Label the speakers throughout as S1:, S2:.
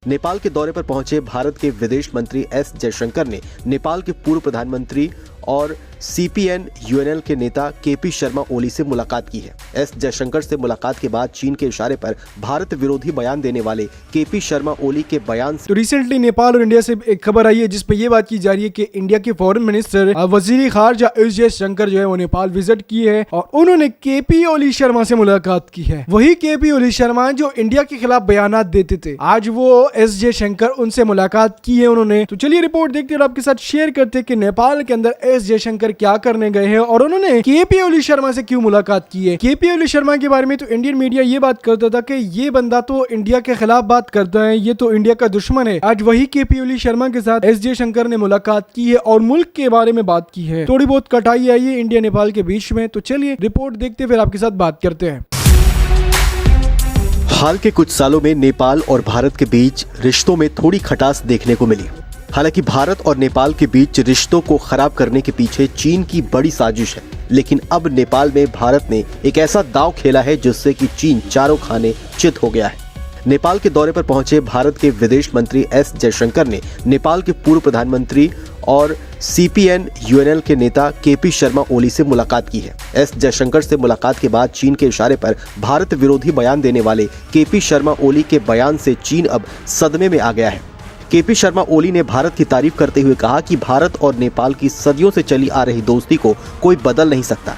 S1: नेपाल के दौरे पर पहुंचे भारत के विदेश मंत्री एस जयशंकर ने नेपाल के पूर्व प्रधानमंत्री और सीपीएन यूएनएल के नेता केपी शर्मा ओली से मुलाकात की है। एस जयशंकर से मुलाकात के बाद चीन के इशारे पर भारत विरोधी बयान देने वाले केपी शर्मा ओली के बयान से
S2: तो रिसेंटली नेपाल और इंडिया से एक खबर आई है जिसपे ये बात की जा रही है कि इंडिया के फॉरेन मिनिस्टर वजीर खारजा एस जयशंकर जो है वो नेपाल विजिट किए है और उन्होंने केपी ओली शर्मा से मुलाकात की है। वही केपी ओली शर्मा जो इंडिया के खिलाफ बयान देते थे, आज वो एस जयशंकर उनसे मुलाकात की है उन्होंने। तो चलिए रिपोर्ट देखते हैं और आपके साथ शेयर करते हैं कि नेपाल के अंदर एस जयशंकर क्या करने गए हैं और उन्होंने केपी ओली शर्मा से क्यों मुलाकात की है। केपी ओली शर्मा के बारे में तो इंडियन मीडिया ये बात करता था कि ये बंदा तो इंडिया के खिलाफ बात करता है, ये तो इंडिया का दुश्मन है। आज वही केपी ओली शर्मा के साथ एस जयशंकर ने मुलाकात की है और मुल्क के बारे में बात की है। थोड़ी बहुत कटाई आई है इंडिया नेपाल के बीच में। तो चलिए रिपोर्ट देखते फिर आपके साथ बात करते हैं।
S1: हाल के कुछ सालों में नेपाल और भारत के बीच रिश्तों में थोड़ी खटास देखने को मिली। हालांकि भारत और नेपाल के बीच रिश्तों को खराब करने के पीछे चीन की बड़ी साजिश है, लेकिन अब नेपाल में भारत ने एक ऐसा दांव खेला है जिससे कि चीन चारों खाने चित हो गया है। नेपाल के दौरे पर पहुंचे भारत के विदेश मंत्री एस जयशंकर ने नेपाल के पूर्व प्रधानमंत्री और सीपीएन यूएनएल के नेता केपी शर्मा ओली से मुलाकात की है। एस जयशंकर से मुलाकात के बाद चीन के इशारे पर भारत विरोधी बयान देने वाले केपी शर्मा ओली के बयान से चीन अब सदमे में आ गया है। केपी शर्मा ओली ने भारत की तारीफ करते हुए कहा कि भारत और नेपाल की सदियों से चली आ रही दोस्ती को कोई बदल नहीं सकता।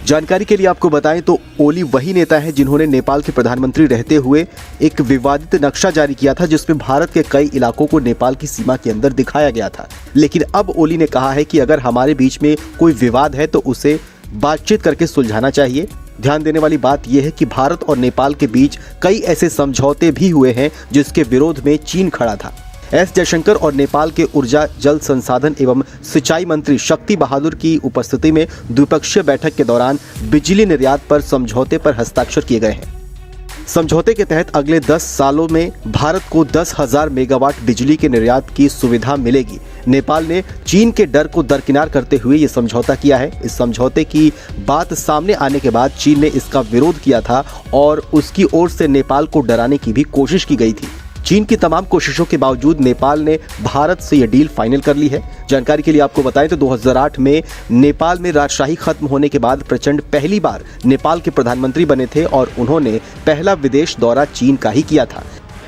S1: जानकारी के लिए आपको बताएं तो ओली वही नेता है जिन्होंने नेपाल के प्रधानमंत्री रहते हुए एक विवादित नक्शा जारी किया था जिसमें भारत के कई इलाकों को नेपाल की सीमा के अंदर दिखाया गया था। लेकिन अब ओली ने कहा है कि अगर हमारे बीच में कोई विवाद है तो उसे बातचीत करके सुलझाना चाहिए। ध्यान देने वाली बात यह है कि भारत और नेपाल के बीच कई ऐसे समझौते भी हुए हैं जिसके विरोध में चीन खड़ा था। एस जयशंकर और नेपाल के ऊर्जा, जल संसाधन एवं सिंचाई मंत्री शक्ति बहादुर की उपस्थिति में द्विपक्षीय बैठक के दौरान बिजली निर्यात पर समझौते पर हस्ताक्षर किए गए हैं। समझौते के तहत अगले 10 सालों में भारत को 10,000 मेगावाट बिजली के निर्यात की सुविधा मिलेगी। नेपाल ने चीन के डर को दरकिनार करते हुए ये समझौता किया है। इस समझौते की बात सामने आने के बाद चीन ने इसका विरोध किया था और उसकी ओर से नेपाल को डराने की भी कोशिश की गई थी। चीन की तमाम कोशिशों के बावजूद नेपाल ने भारत से यह डील फाइनल कर ली है। जानकारी के लिए आपको बताएं तो 2008 में नेपाल में राजशाही खत्म होने के बाद प्रचंड पहली बार नेपाल के प्रधानमंत्री बने थे और उन्होंने पहला विदेश दौरा चीन का ही किया था।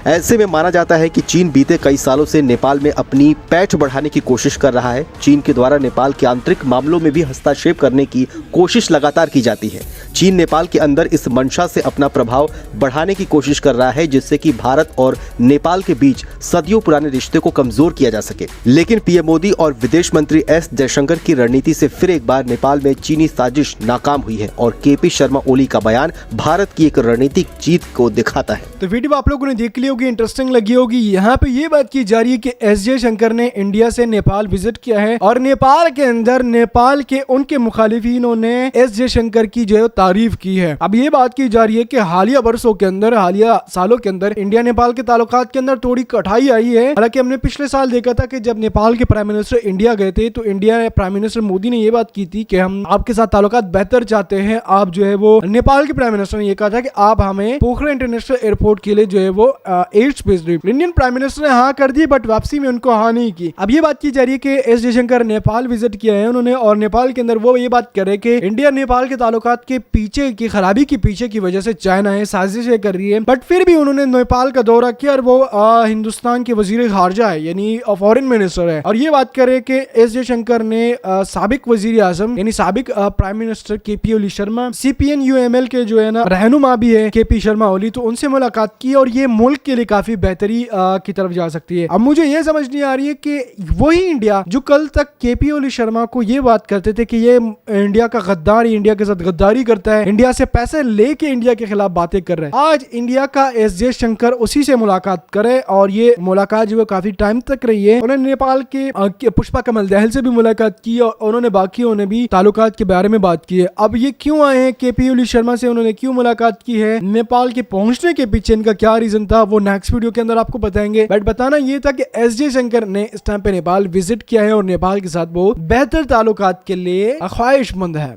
S1: ऐसे में माना जाता है कि चीन बीते कई सालों से नेपाल में अपनी पैठ बढ़ाने की कोशिश कर रहा है। चीन के द्वारा नेपाल के आंतरिक मामलों में भी हस्तक्षेप करने की कोशिश लगातार की जाती है। चीन नेपाल के अंदर इस मंशा से अपना प्रभाव बढ़ाने की कोशिश कर रहा है जिससे कि भारत और नेपाल के बीच सदियों पुराने रिश्ते को कमजोर किया जा सके। लेकिन पीएम मोदी और विदेश मंत्री एस जयशंकर की रणनीति से फिर एक बार नेपाल में चीनी साजिश नाकाम हुई है और केपी शर्मा ओली का बयान भारत की एक रणनीतिक जीत को दिखाता है।
S2: तो वीडियो आप लोगों ने देख ली होगी, इंटरेस्टिंग लगी होगी। यहाँ पे ये बात की जा रही है कि एस जयशंकर ने इंडिया से नेपाल विजिट किया है और नेपाल के अंदर नेपाल के उनके मुखालिफिनों ने एस जयशंकर की जो है तारीफ की है। अब ये बात की जा रही है कि हालिया वर्षों के अंदर, हालिया सालों के अंदर इंडिया नेपाल के ताल्लुकात के अंदर थोड़ी कटाई आई है। हालांकि हमने पिछले साल देखा था कि जब नेपाल के प्राइम मिनिस्टर इंडिया गए थे तो इंडिया प्राइम मिनिस्टर मोदी ने ये बात की थी कि हम आपके साथ ताल्लुकात बेहतर चाहते हैं। आप जो है वो नेपाल के प्राइम मिनिस्टर ने ये कहा था कि आप हमें पोखरा इंटरनेशनल एयरपोर्ट के लिए जो है वो एयर स्पेस दी। इंडियन प्राइम मिनिस्टर ने हाँ कर दी बट वापसी में उनको हाँ नहीं की। अब ये बात की जा रही है कि एस जयशंकर नेपाल विजिट किया है उन्होंने और नेपाल के अंदर वो ये बात कर रहे हैं कि इंडिया नेपाल के ताल्लुकात के पीछे की खराबी के पीछे की वजह से चाइना है, साजिशें कर रही है। बट फिर भी उन्होंने नेपाल का दौरा किया और वो हिंदुस्तान के वजीर खारजा है यानी फॉरेन मिनिस्टर है और ये बात करे कि एस जयशंकर ने साबिक वजीर आजम यानी साबिक प्राइम मिनिस्टर केपी ओली शर्मा, सीपीएन यूएमएल के जो है ना रहनुमा भी है केपी शर्मा ओली, तो उनसे मुलाकात की और ये मुल्क के लिए काफी बेहतरी की तरफ जा सकती है। अब मुझे ये समझ नहीं आ रही है कि वही इंडिया जो कल तक केपी ओली शर्मा को ये बात करते थे कि ये इंडिया का गद्दार, इंडिया के साथ गद्दारी करता है, इंडिया से पैसे लेके इंडिया के खिलाफ बातें कर रहे हैं, आज इंडिया का एस जयशंकर उसी से मुलाकात करे और ये मुलाकात जो है काफी टाइम तक रही है। उन्होंने नेपाल के पुष्पा कमल दहल से भी मुलाकात की और उन्होंने बाकियों ने भी ताल्लुकात के बारे में बात की है। अब ये क्यों आए हैं केपी ओली शर्मा से, उन्होंने क्यों मुलाकात की है, नेपाल के पहुंचने के पीछे इनका क्या रीजन था, वो नेक्स्ट वीडियो के अंदर आपको बताएंगे। बट बताना ये था कि एस जयशंकर ने इस टाइम पे नेपाल विजिट किया है और नेपाल के साथ वो बेहतर ताल्लुकात के लिए ख्वाहिशमंद है।